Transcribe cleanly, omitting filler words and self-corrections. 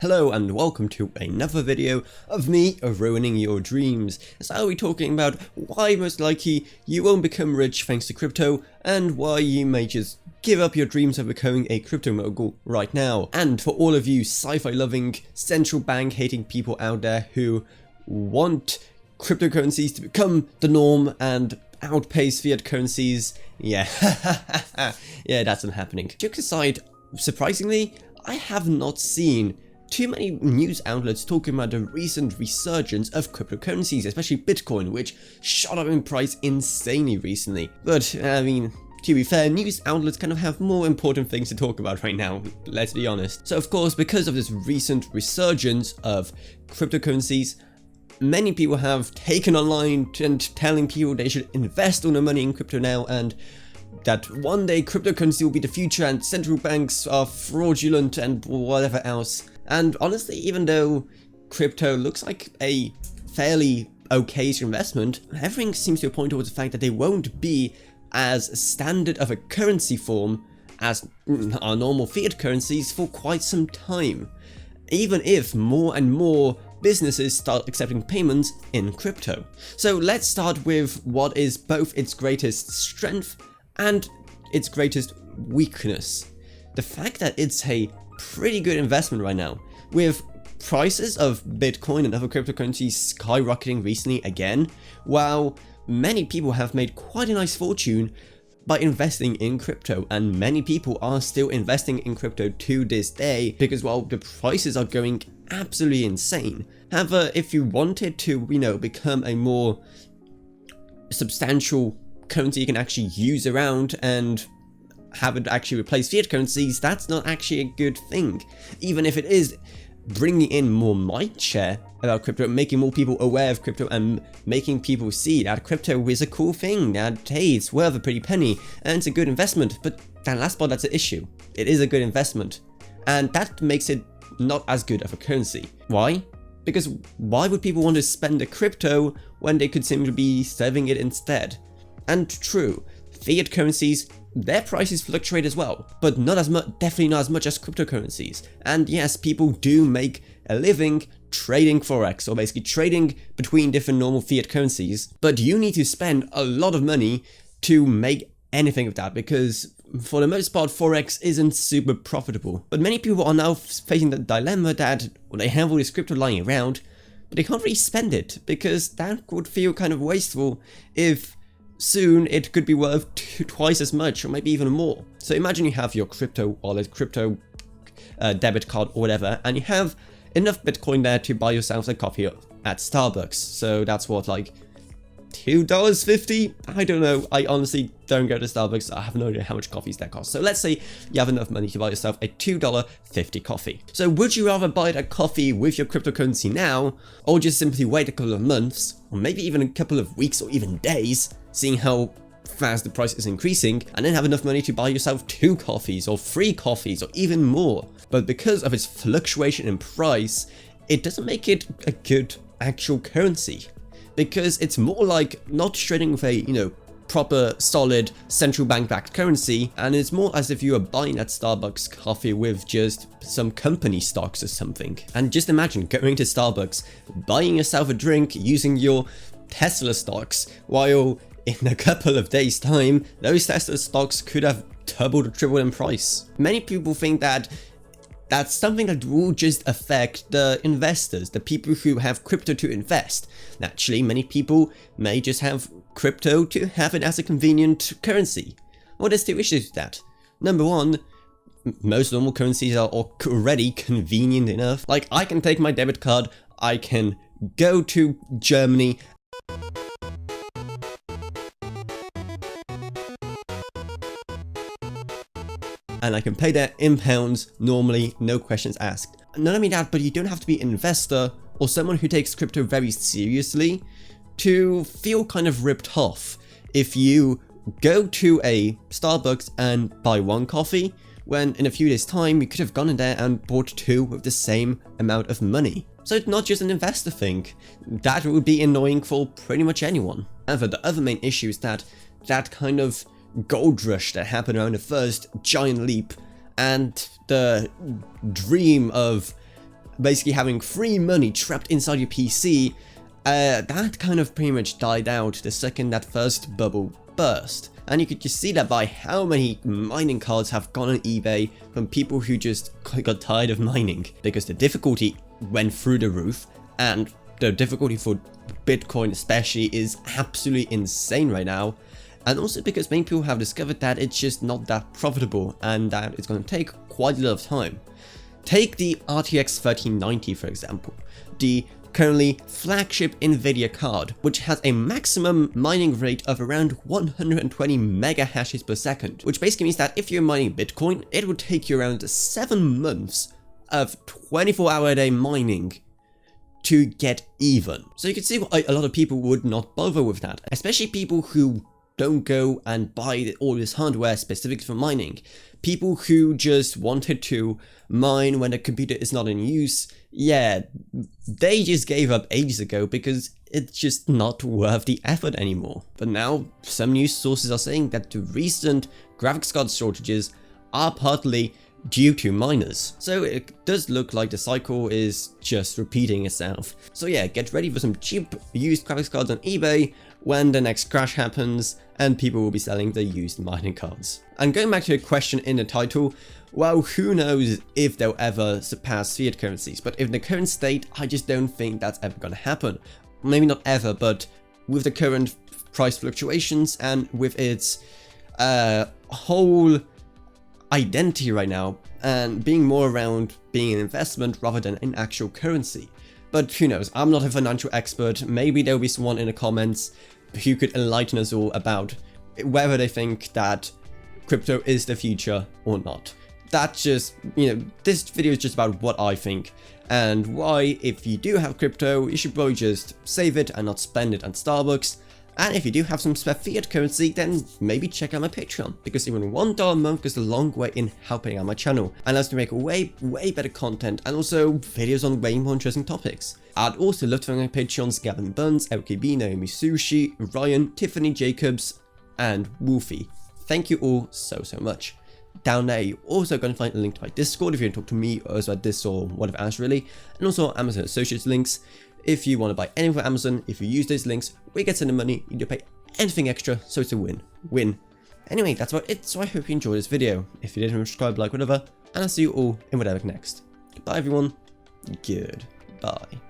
Hello and welcome to another video of me ruining your dreams. So I'll be talking about why most likely you won't become rich thanks to crypto and why you may just give up your dreams of becoming a crypto mogul right now. And for all of you sci-fi loving, central bank hating people out there who want cryptocurrencies to become the norm and outpace fiat currencies, yeah, yeah, that's not happening. Jokes aside, surprisingly, I have not seen too many news outlets talking about the recent resurgence of cryptocurrencies, especially Bitcoin, which shot up in price insanely recently. But, I mean, to be fair, news outlets kind of have more important things to talk about right now, let's be honest. So of course, because of this recent resurgence of cryptocurrencies, many people have taken online and telling people they should invest all their money in crypto now, and that one day cryptocurrency will be the future and central banks are fraudulent and whatever else. And honestly, even though crypto looks like a fairly okay investment, everything seems to point towards the fact that they won't be as standard of a currency form as our normal fiat currencies for quite some time, even if more and more businesses start accepting payments in crypto. So let's start with what is both its greatest strength and its greatest weakness. The fact that it's a pretty good investment right now, with prices of Bitcoin and other cryptocurrencies skyrocketing recently again, while many people have made quite a nice fortune by investing in crypto, and many people are still investing in crypto to this day because, well, the prices are going absolutely insane. However, if you wanted to, become a more substantial currency you can actually use around and have it actually replace fiat currencies, that's not actually a good thing. Even if it is bringing in more mind share about crypto, making more people aware of crypto and making people see that crypto is a cool thing, that hey, it's worth a pretty penny and it's a good investment. But that last part, that's an issue. It is a good investment, and that makes it not as good of a currency. Why? Because why would people want to spend a crypto when they could simply be saving it instead? And true, fiat currencies, their prices fluctuate as well, but not as much, definitely not as much as cryptocurrencies. And yes, people do make a living trading forex, or basically trading between different normal fiat currencies, but you need to spend a lot of money to make anything of that, because for the most part, forex isn't super profitable. But many people are now facing the dilemma that they have all this crypto lying around, but they can't really spend it, because that would feel kind of wasteful if soon it could be worth twice as much, or maybe even more. So imagine you have your crypto wallet, crypto debit card or whatever, and you have enough Bitcoin there to buy yourself a coffee at Starbucks. So that's what, like $2.50? I don't know. I honestly don't go to Starbucks. I have no idea how much coffees that cost. So let's say you have enough money to buy yourself a $2.50 coffee. So would you rather buy that coffee with your cryptocurrency now, or just simply wait a couple of months, or maybe even a couple of weeks or even days, seeing how fast the price is increasing, and then have enough money to buy yourself 2 coffees or 3 coffees or even more? But because of its fluctuation in price, it doesn't make it a good actual currency, because it's more like not trading with a, proper, solid, central bank-backed currency, and it's more as if you are buying that Starbucks coffee with just some company stocks or something. And just imagine going to Starbucks, buying yourself a drink using your Tesla stocks, while in a couple of days' time, those Tesla stocks could have doubled or tripled in price. Many people think that that's something that will just affect the investors, the people who have crypto to invest. Naturally, many people may just have crypto to have it as a convenient currency. Well, there's 2 issues with that. Number one, most normal currencies are already convenient enough. Like, I can take my debit card, I can go to Germany, and I can pay that in pounds normally, no questions asked. Not only that, but you don't have to be an investor or someone who takes crypto very seriously to feel kind of ripped off if you go to a Starbucks and buy 1 coffee, when in a few days' time you could have gone in there and bought 2 with the same amount of money. So it's not just an investor thing. That would be annoying for pretty much anyone. However, the other main issue is that kind of gold rush that happened around the first giant leap and the dream of basically having free money trapped inside your PC, that kind of pretty much died out the second that first bubble burst. And you could just see that by how many mining cards have gone on eBay from people who just got tired of mining, because the difficulty went through the roof, and the difficulty for Bitcoin especially is absolutely insane right now. And also because many people have discovered that it's just not that profitable and that it's going to take quite a lot of time. Take the RTX 3090 for example, the currently flagship Nvidia card, which has a maximum mining rate of around 120 mega hashes per second, which basically means that if you're mining Bitcoin, it would take you around 7 months of 24-hour a day mining to get even. So you can see why a lot of people would not bother with that, especially people who don't go and buy all this hardware specific for mining. People who just wanted to mine when the computer is not in use, yeah, they just gave up ages ago because it's just not worth the effort anymore. But now, some news sources are saying that the recent graphics card shortages are partly due to miners. So it does look like the cycle is just repeating itself. So yeah, get ready for some cheap used graphics cards on eBay when the next crash happens and people will be selling the used mining cards. And going back to the question in the title, well, who knows if they'll ever surpass fiat currencies, but in the current state, I just don't think that's ever gonna happen. Maybe not ever, but with the current price fluctuations and with its whole identity right now, and being more around being an investment rather than an actual currency. But who knows, I'm not a financial expert. Maybe there'll be someone in the comments who could enlighten us all about whether they think that crypto is the future or not. That's just, this video is just about what I think, and why if you do have crypto, you should probably just save it and not spend it on Starbucks. And if you do have some spare fiat currency, then maybe check out my Patreon, because even $1 a month goes a long way in helping out my channel and allows me to make way better content and also videos on way more interesting topics. I'd also love to thank my Patreons Gavin Buns, LKB, Naomi Sushi, Ryan, Tiffany Jacobs, and Wolfie. Thank you all so much. Down there you're also going to find a link to my Discord if you want to talk to me or about this or whatever else really, and also Amazon Associates links. If you want to buy anything from Amazon, if you use those links, we get some money, you don't pay anything extra, so it's a win-win. Anyway, that's about it, so I hope you enjoyed this video. If you didn't, subscribe, like, whatever, and I'll see you all in whatever next. Goodbye everyone, goodbye.